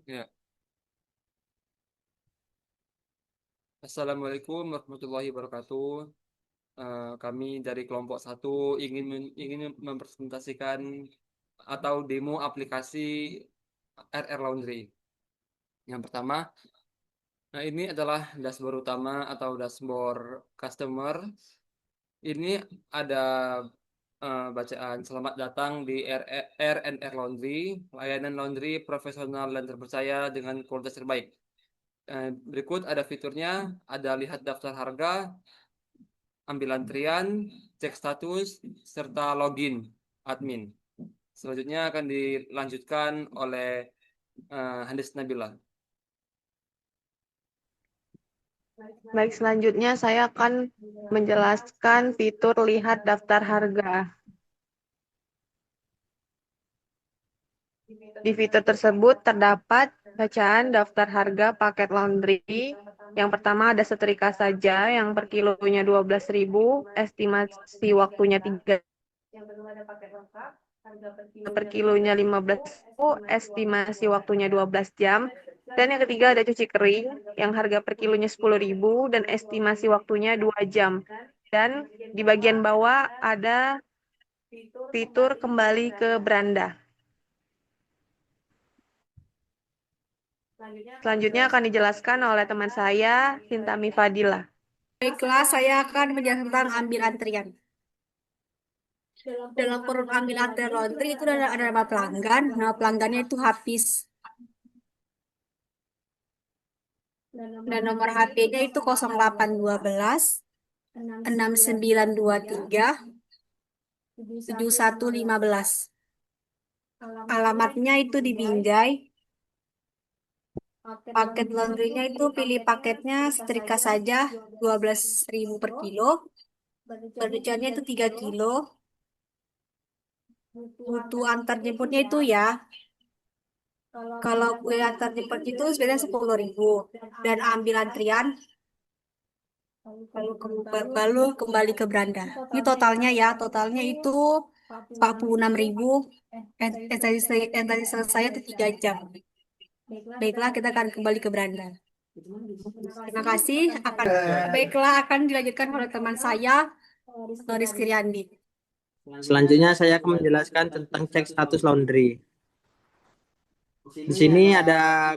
Ya. Assalamualaikum warahmatullahi wabarakatuh. Kami dari kelompok satu ingin mempresentasikan atau demo aplikasi RR Laundry. Yang pertama, nah ini adalah dashboard utama atau dashboard customer. Ini ada bacaan selamat datang di R&R Laundry, layanan laundry profesional dan terpercaya dengan kualitas terbaik. Berikut ada fiturnya, ada lihat daftar harga, ambil antrian, cek status, serta login admin. Selanjutnya akan dilanjutkan oleh Handis Nabila. Baik, selanjutnya saya akan menjelaskan fitur lihat daftar harga. Di fitur tersebut terdapat bacaan daftar harga paket laundry. Yang pertama ada setrika saja yang per kilonya 12.000, estimasi waktunya 3 per kilonya 15.000, estimasi waktunya 12 jam. Dan yang ketiga ada cuci kering yang harga per kilonya 10.000 dan estimasi waktunya 2 jam. Dan di bagian bawah ada fitur kembali ke beranda. Selanjutnya akan dijelaskan oleh teman saya, Sintami Fadila. Baiklah, saya akan menjelaskan tentang ambil antrian. Dalam forum ambil antrian laundry itu ada nama pelanggan. Nama pelanggannya itu Hafiz. Dan nomor HP-nya itu 0812 6923 7115. Alamatnya itu di Binjai. Paket laundrynya itu pilih paketnya setrika saja 12.000 per kilo. Berikutnya itu 3 kilo. Butuh antar jemputnya itu ya. Kalau gue antar jemput itu sebenarnya 10.000 dan ambil antrian lalu kembali ke beranda. Ini totalnya ya, totalnya itu 46.000. Yang tadi selesai itu 3 jam. Baiklah, kita akan kembali ke beranda. Terima kasih. Baiklah, akan dilanjutkan oleh teman saya, Loris Kiriandi. Selanjutnya saya akan menjelaskan tentang cek status laundry. Di sini ada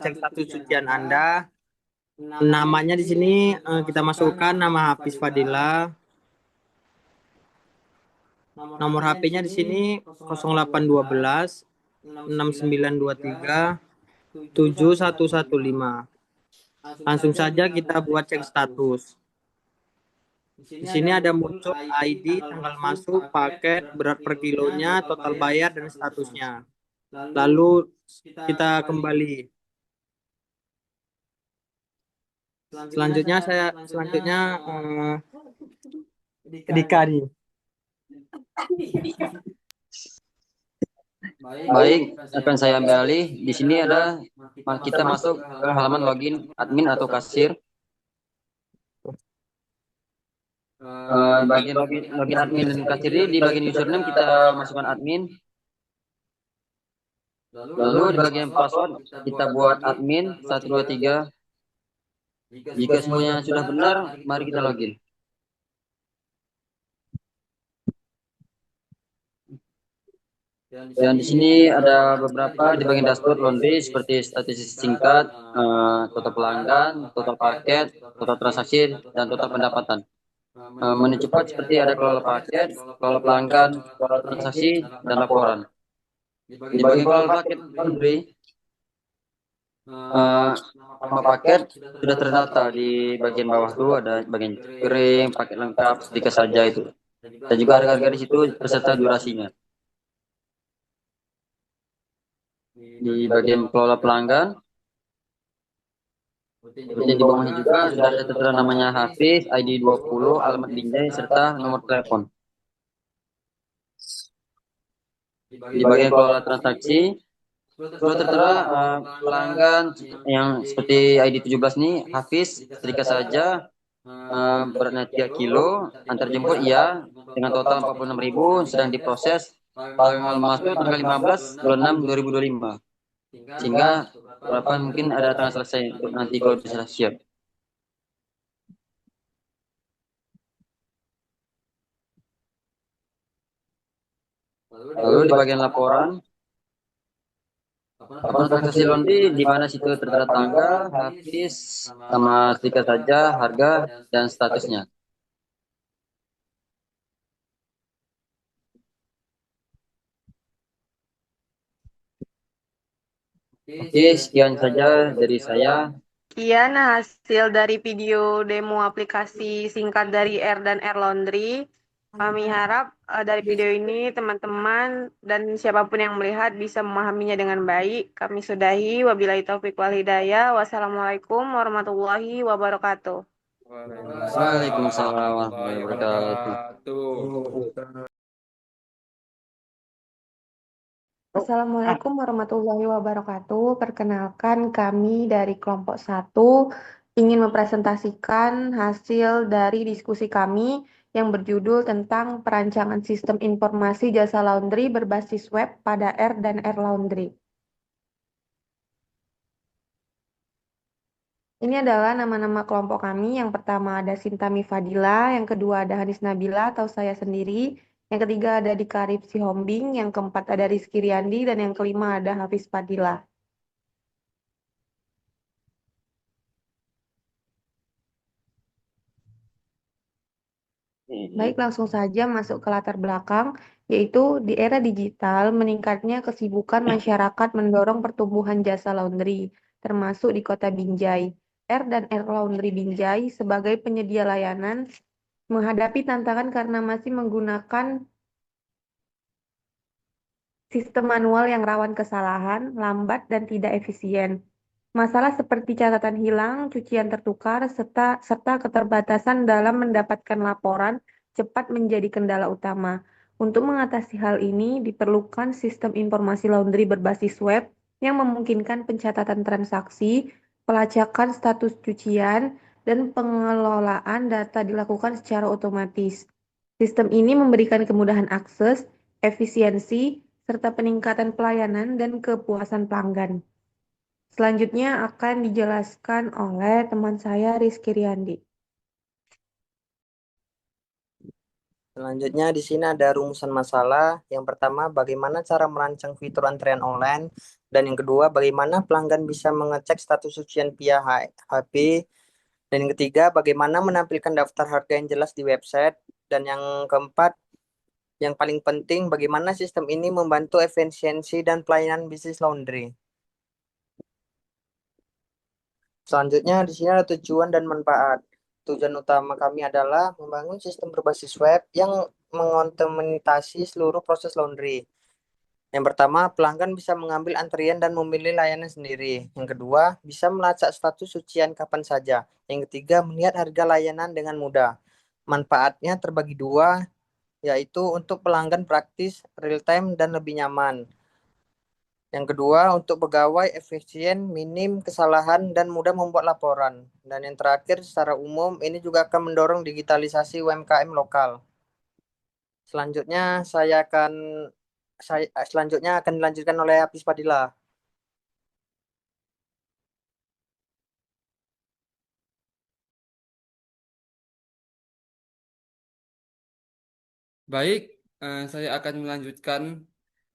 cek status cucian Anda. Namanya di sini kita masukkan nama Hafiz Fadila. Nomor HP-nya di sini 0812 6923 7115. Langsung saja kita buat cek status. Di sini ada muncul ID, tanggal masuk, paket, berat per kilonya, total bayar, dan statusnya. Lalu kita kembali. Selanjutnya Dika nih. Baik, akan saya ambil alih. Di sini ada kita masuk ke halaman login admin atau kasir. Bagian login admin dan kasir ini di bagian username kita masukkan admin. Lalu di bagian password kita buat admin 123. Jika semuanya sudah benar, mari kita login. Dan di sini ada beberapa di bagian dashboard laundry seperti statistik singkat, total pelanggan, total paket, total transaksi, dan total pendapatan. Menu cepat seperti ada kelola paket, kelola pelanggan, kelola transaksi, dan laporan. Di bagian kelola paket laundry, nama paket sudah terdata di bagian bawah tuh ada bagian kering, paket lengkap, sedikit saja itu. Dan juga harga-harga di situ beserta durasinya. Di bagian kelola pelanggan, seperti di bawahnya juga sudah ada tertera namanya Hafiz, ID 20, alamat Binjai, serta nomor telepon. Di bagian kelola transaksi, sudah tertera pelanggan yang seperti ID 17 nih, Hafiz, setrika saja, beratnya 3 kilo, antar jemput iya, dengan total 46.000, sedang diproses, tanggal masuk tanggal 15 bulan 6 2025. Sehingga beberapa mungkin ada tengah selesai untuk nanti kalau bisa siap. Lalu di bagian laporan, laporan transaksi laundry di mana situ tertera tanggal, habis, sama stiker saja, harga, dan statusnya. Oke, sekian saja dari saya. Sekian hasil dari video demo aplikasi singkat dari R dan R Laundry. Kami harap dari video ini teman-teman dan siapapun yang melihat bisa memahaminya dengan baik. Kami sudahi. Wabillahi taufiq wal hidayah. Wassalamualaikum warahmatullahi wabarakatuh. Waalaikumsalam warahmatullahi Warahmatullahi wabarakatuh. wabarakatuh. Assalamualaikum warahmatullahi wabarakatuh. Perkenalkan kami dari kelompok satu ingin mempresentasikan hasil dari diskusi kami yang berjudul tentang perancangan sistem informasi jasa laundry berbasis web pada R dan R Laundry. Ini adalah nama-nama kelompok kami. Yang pertama ada Sintami Fadila, yang kedua ada Hanis Nabila atau saya sendiri, yang ketiga ada Dika Ripsi Hombing, yang keempat ada Rizky Riandi, dan yang kelima ada Hafiz Fadila. Baik, langsung saja masuk ke latar belakang, yaitu di era digital, meningkatnya kesibukan masyarakat mendorong pertumbuhan jasa laundry, termasuk di kota Binjai. R dan R Laundry Binjai sebagai penyedia layanan menghadapi tantangan karena masih menggunakan sistem manual yang rawan kesalahan, lambat, dan tidak efisien. Masalah seperti catatan hilang, cucian tertukar, serta keterbatasan dalam mendapatkan laporan cepat menjadi kendala utama. Untuk mengatasi hal ini, diperlukan sistem informasi laundry berbasis web yang memungkinkan pencatatan transaksi, pelacakan status cucian, dan pengelolaan data dilakukan secara otomatis. Sistem ini memberikan kemudahan akses, efisiensi, serta peningkatan pelayanan dan kepuasan pelanggan. Selanjutnya akan dijelaskan oleh teman saya Rizky Riandi. Selanjutnya di sini ada rumusan masalah. Yang pertama, bagaimana cara merancang fitur antrean online, dan yang kedua, bagaimana pelanggan bisa mengecek status cucian via HP, dan yang ketiga, bagaimana menampilkan daftar harga yang jelas di website, dan yang keempat, yang paling penting, bagaimana sistem ini membantu efisiensi dan pelayanan bisnis laundry. Selanjutnya di sini ada tujuan dan manfaat. Tujuan utama kami adalah membangun sistem berbasis web yang mengotomatisasi seluruh proses laundry. Yang pertama, pelanggan bisa mengambil antrian dan memilih layanan sendiri. Yang kedua, bisa melacak status cucian kapan saja. Yang ketiga, melihat harga layanan dengan mudah. Manfaatnya terbagi dua, yaitu untuk pelanggan praktis, real time, dan lebih nyaman. Yang kedua, untuk pegawai efisien, minim kesalahan, dan mudah membuat laporan. Dan yang terakhir, secara umum, ini juga akan mendorong digitalisasi UMKM lokal. Selanjutnya, selanjutnya akan dilanjutkan oleh Hafiz Fadila. Baik, saya akan melanjutkan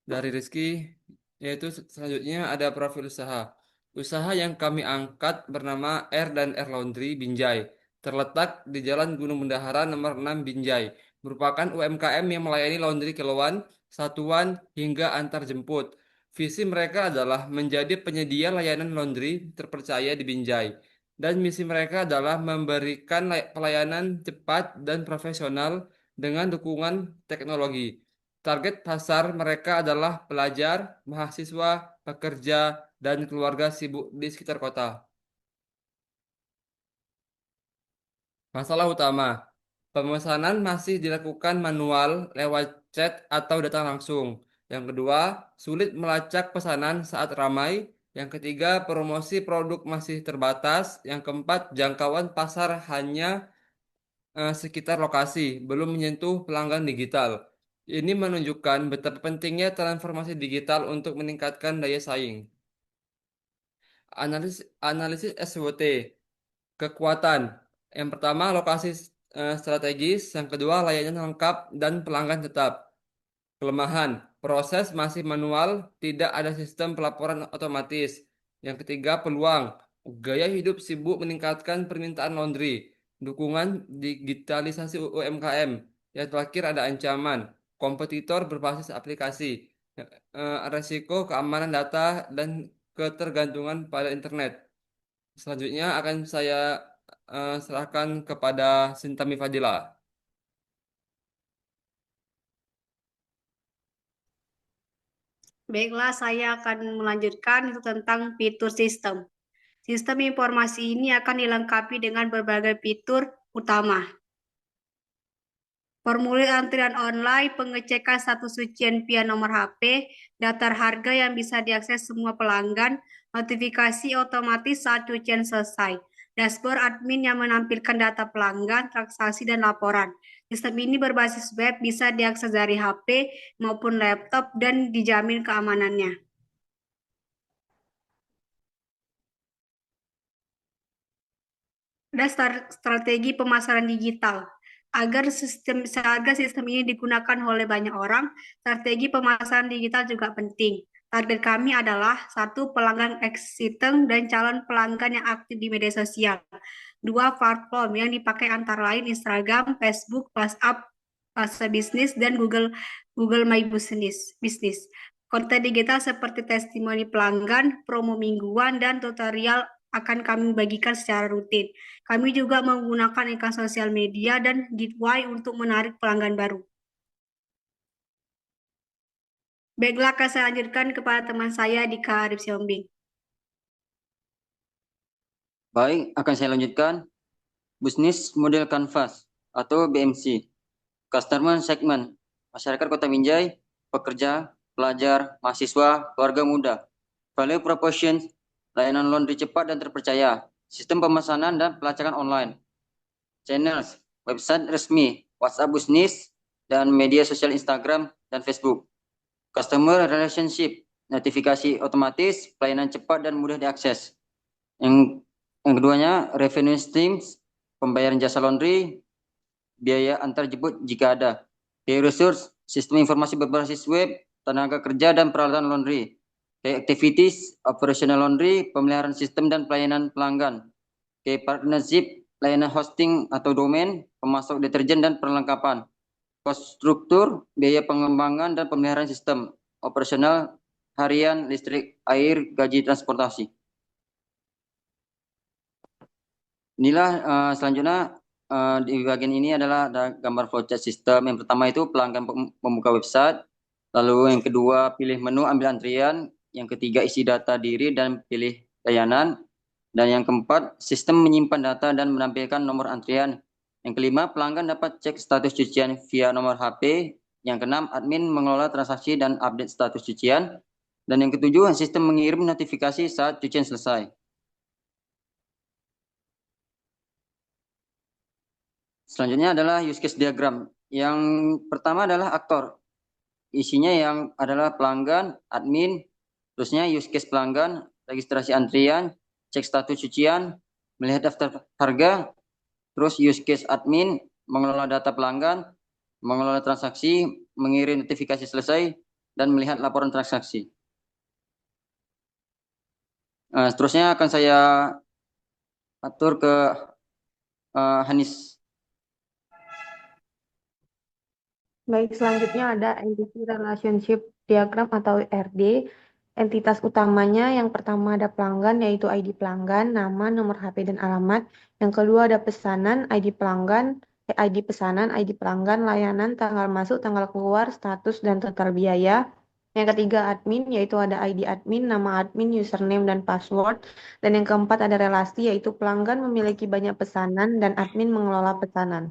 dari Rizky, yaitu selanjutnya ada profil usaha. Usaha yang kami angkat bernama R dan R Laundry Binjai, terletak di Jalan Gunung Bendahara nomor 6 Binjai, merupakan UMKM yang melayani laundry kiloan, satuan, hingga antar jemput. Visi mereka adalah menjadi penyedia layanan laundry terpercaya di Binjai, dan misi mereka adalah memberikan pelayanan cepat dan profesional dengan dukungan teknologi. Target pasar mereka adalah pelajar, mahasiswa, pekerja, dan keluarga sibuk di sekitar kota. Masalah utama, pemesanan masih dilakukan manual lewat chat atau datang langsung. Yang kedua, sulit melacak pesanan saat ramai. Yang ketiga, promosi produk masih terbatas. Yang keempat, jangkauan pasar hanya sekitar lokasi, belum menyentuh pelanggan digital. Ini menunjukkan betapa pentingnya transformasi digital untuk meningkatkan daya saing. Analisis SWOT. Kekuatan. Yang pertama, lokasi strategis. Yang kedua, layanan lengkap dan pelanggan tetap. Kelemahan. Proses masih manual, tidak ada sistem pelaporan otomatis. Yang ketiga, peluang. Gaya hidup sibuk meningkatkan permintaan laundry. Dukungan digitalisasi UMKM. Yang terakhir ada ancaman. Kompetitor berbasis aplikasi. Resiko keamanan data dan ketergantungan pada internet. Selanjutnya akan saya serahkan kepada Sintami Fadila. Baiklah, saya akan melanjutkan itu tentang fitur sistem. Sistem informasi ini akan dilengkapi dengan berbagai fitur utama. Formulir antrian online, pengecekan status cucian via nomor HP, daftar harga yang bisa diakses semua pelanggan, notifikasi otomatis saat cucian selesai, dashboard admin yang menampilkan data pelanggan, transaksi, dan laporan. Sistem ini berbasis web, bisa diakses dari HP maupun laptop, dan dijamin keamanannya. Ada strategi pemasaran digital. Agar sistem ini digunakan oleh banyak orang, strategi pemasaran digital juga penting. Target kami adalah 1. Pelanggan existing dan calon pelanggan yang aktif di media sosial. 2. Platform yang dipakai antara lain Instagram, Facebook, WhatsApp, Bisnis, dan Google My Business. Konten digital seperti testimoni pelanggan, promo mingguan, dan tutorial akan kami bagikan secara rutin. Kami juga menggunakan iklan sosial media dan giveaway untuk menarik pelanggan baru. Baiklah, akan saya lanjutkan kepada teman saya Dika Arif Siombing. Baik, akan saya lanjutkan. Business Model Canvas atau BMC. Customer Segment, masyarakat Kota Binjai, pekerja, pelajar, mahasiswa, keluarga muda. Value Proposition, layanan laundry cepat dan terpercaya. Sistem pemesanan dan pelacakan online. Channels, website resmi, WhatsApp Business, dan media sosial Instagram dan Facebook. Customer Relationship, notifikasi otomatis, pelayanan cepat dan mudah diakses. Yang keduanya, revenue streams, pembayaran jasa laundry, biaya antar jemput jika ada. Biaya resource, sistem informasi berbasis web, tenaga kerja dan peralatan laundry. Activities, operational laundry, pemeliharaan sistem dan pelayanan pelanggan. Partnership, layanan hosting atau domain, pemasok deterjen dan perlengkapan. Cost struktur, biaya pengembangan dan pemeliharaan sistem. Operasional, harian, listrik, air, gaji transportasi. Inilah selanjutnya di bagian ini adalah ada gambar flowchart sistem. Yang pertama itu pelanggan membuka website. Lalu yang kedua pilih menu ambil antrian. Yang ketiga isi data diri dan pilih layanan. Dan yang keempat sistem menyimpan data dan menampilkan nomor antrian. Yang kelima pelanggan dapat cek status cucian via nomor HP. Yang keenam admin mengelola transaksi dan update status cucian. Dan yang ketujuh sistem mengirim notifikasi saat cucian selesai. Selanjutnya adalah use case diagram. Yang pertama adalah aktor. Isinya yang adalah pelanggan, admin, terusnya use case pelanggan, registrasi antrian, cek status cucian, melihat daftar harga, terus use case admin, mengelola data pelanggan, mengelola transaksi, mengirim notifikasi selesai, dan melihat laporan transaksi. Seterusnya akan saya atur ke Hanis. Baik, selanjutnya ada Entity Relationship Diagram atau RD. Entitas utamanya yang pertama ada pelanggan yaitu ID pelanggan, nama, nomor HP dan alamat. Yang kedua ada pesanan, ID pelanggan, ID pesanan, ID pelanggan, layanan, tanggal masuk, tanggal keluar, status dan total biaya. Yang ketiga admin yaitu ada ID admin, nama admin, username dan password. Dan yang keempat ada relasi yaitu pelanggan memiliki banyak pesanan dan admin mengelola pesanan.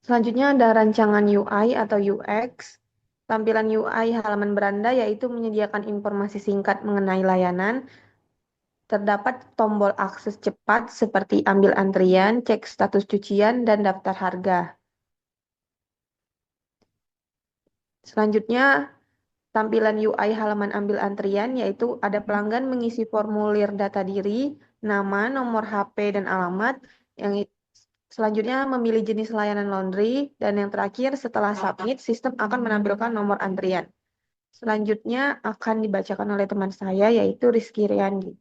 Selanjutnya ada rancangan UI atau UX. Tampilan UI halaman beranda yaitu menyediakan informasi singkat mengenai layanan. Terdapat tombol akses cepat seperti ambil antrian, cek status cucian, dan daftar harga. Selanjutnya tampilan UI halaman ambil antrian, yaitu ada pelanggan mengisi formulir data diri, nama, nomor HP, dan alamat. Selanjutnya memilih jenis layanan laundry, dan yang terakhir setelah submit, sistem akan menampilkan nomor antrian. Selanjutnya akan dibacakan oleh teman saya, yaitu Rizky Riandi.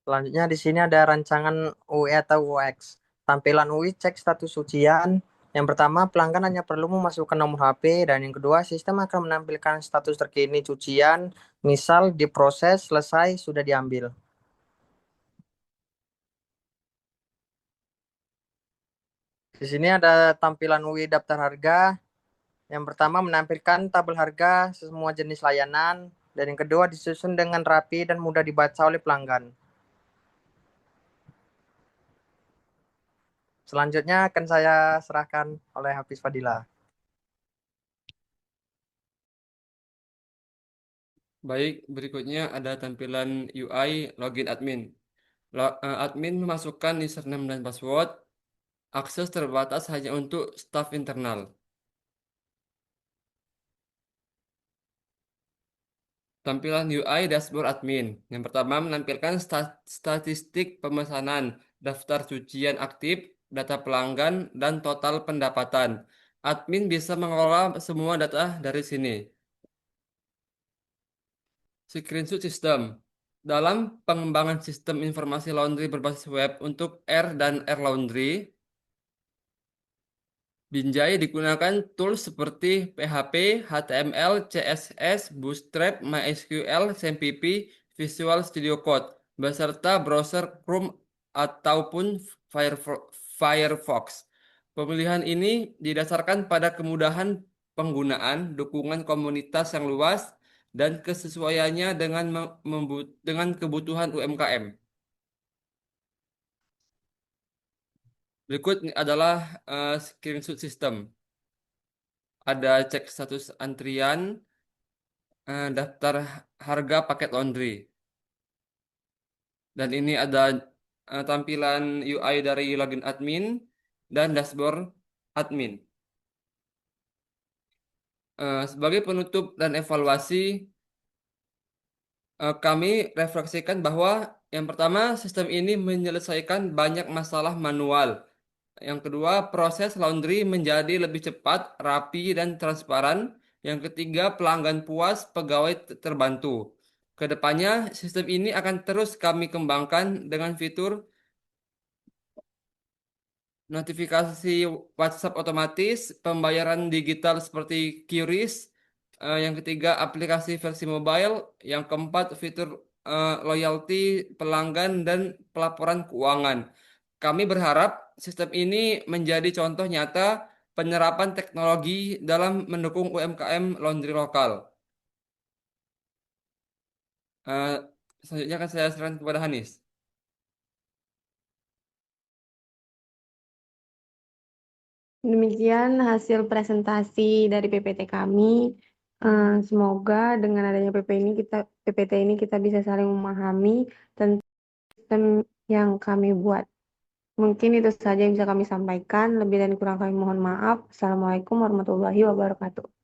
Selanjutnya di sini ada rancangan UI atau UX. Tampilan UI cek status ujian. Yang pertama, pelanggan hanya perlu memasukkan nomor HP, dan yang kedua, sistem akan menampilkan status terkini ujian, misal diproses, selesai, sudah diambil. Di sini ada tampilan UI daftar harga. Yang pertama menampilkan tabel harga semua jenis layanan, dan yang kedua disusun dengan rapi dan mudah dibaca oleh pelanggan. Selanjutnya akan saya serahkan oleh Hafiz Fadila. Baik, berikutnya ada tampilan UI login admin. Admin memasukkan username dan password. Akses terbatas hanya untuk staf internal. Tampilan UI dashboard admin. Yang pertama menampilkan statistik pemesanan, daftar cucian aktif, data pelanggan, dan total pendapatan. Admin bisa mengelola semua data dari sini. Screenshot sistem. Dalam pengembangan sistem informasi laundry berbasis web untuk R dan R Laundry, Binjai digunakan tools seperti PHP, HTML, CSS, Bootstrap, MySQL, SAMPP, Visual Studio Code, beserta browser Chrome ataupun Firefox. Pemilihan ini didasarkan pada kemudahan penggunaan, dukungan komunitas yang luas, dan kesesuaiannya dengan kebutuhan UMKM. Berikut adalah screenshot sistem. Ada cek status antrian, daftar harga paket laundry. Dan ini ada tampilan UI dari login admin dan dashboard admin. Sebagai penutup dan evaluasi, kami refleksikan bahwa yang pertama, sistem ini menyelesaikan banyak masalah manual. Yang kedua, proses laundry menjadi lebih cepat, rapi, dan transparan. Yang ketiga, pelanggan puas, pegawai terbantu. Kedepannya, sistem ini akan terus kami kembangkan dengan fitur notifikasi WhatsApp otomatis, pembayaran digital seperti QRIS. Yang ketiga, aplikasi versi mobile. Yang keempat, fitur loyalty pelanggan dan pelaporan keuangan. Kami berharap sistem ini menjadi contoh nyata penyerapan teknologi dalam mendukung UMKM laundry lokal. Eh, Selanjutnya akan saya serahkan kepada Hanis. Demikian hasil presentasi dari PPT kami. Semoga dengan adanya PPT ini kita bisa saling memahami tentang sistem yang kami buat. Mungkin itu saja yang bisa kami sampaikan. Lebih dan kurang kami mohon maaf. Assalamualaikum warahmatullahi wabarakatuh.